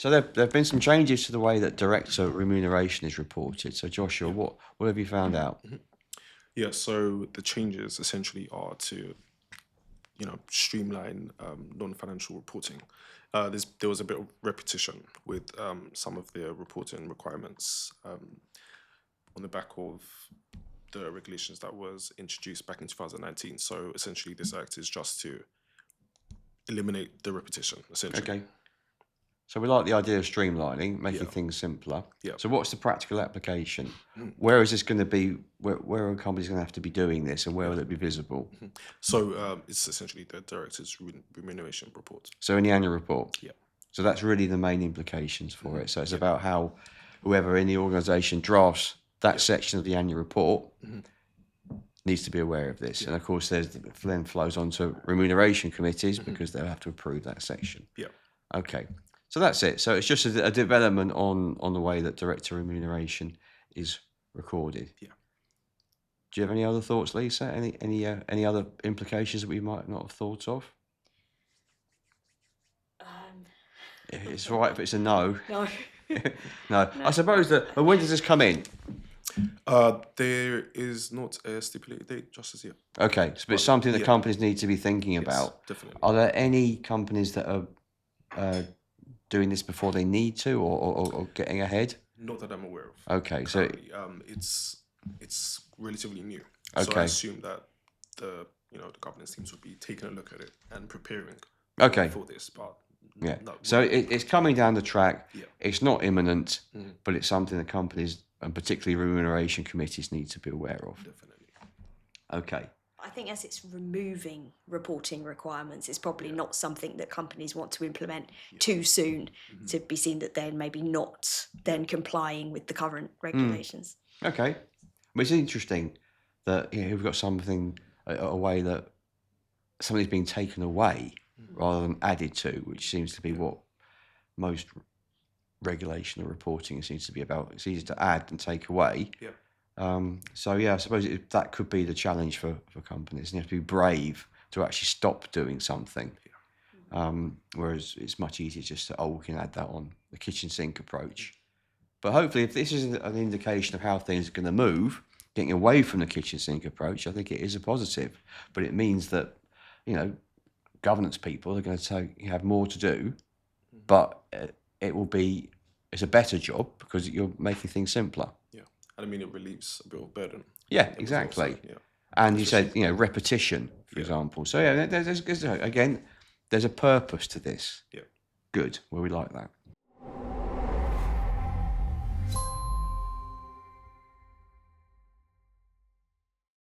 So there have been some changes to the way that director remuneration is reported. So Joshua, what have you found out? Yeah, so the changes essentially are to, streamline non-financial reporting. There was a bit of repetition with some of the reporting requirements on the back of the regulations that was introduced back in 2019. So essentially, this act is just to eliminate the repetition, essentially. Okay. So we like the idea of streamlining, making Yeah. things simpler. Yeah. So what's the practical application? Where is this going to be? Where are companies going to have to be doing this, and where will it be visible? So it's essentially the director's remuneration report. So in the annual report. Yeah. So that's really the main implications for it. So it's about how whoever in the organisation drafts that section of the annual report needs to be aware of this. And of course, then flows on to remuneration committees because they'll have to approve that section. Yeah. Okay. So that's it. So it's just a development on the way that director remuneration is recorded. Yeah. Do you have any other thoughts, Lisa? Any other implications that we might not have thought of? It's all right if it's a no. No. No. I suppose that. But when does this come in? There is not a stipulated date just as yet. Okay, but it's something that companies need to be thinking about. Definitely. Are there any companies that are doing this before they need to, or getting ahead? Not that I'm aware of. Okay, Currently, it's relatively new. So Okay. I assume that the governance teams will be taking a look at it and preparing for this. But yeah. no, So it's coming down the track. Yeah. It's not imminent, but it's something that companies and particularly remuneration committees need to be aware of. definitely. Okay. I think as it's removing reporting requirements, it's probably not something that companies want to implement too soon to be seen that they're maybe not then complying with the current regulations. Okay. Well, it's interesting that we've got something, a way that something's being taken away rather than added to, which seems to be what most regulation or reporting seems to be about. It's easier to add than take away. Yeah. So yeah, I suppose that could be the challenge for companies. You have to be brave to actually stop doing something. Whereas it's much easier just to, we can add that on the kitchen sink approach. But hopefully, if this is an indication of how things are going to move, getting away from the kitchen sink approach, I think it is a positive. But it means that, governance people are going to have more to do, but it's a better job because you're making things simpler. Yeah. And I mean, it relieves a bit of burden. Yeah, exactly. And you said, repetition, for example. So yeah, there's a purpose to this. Yeah. Good. Well, we like that.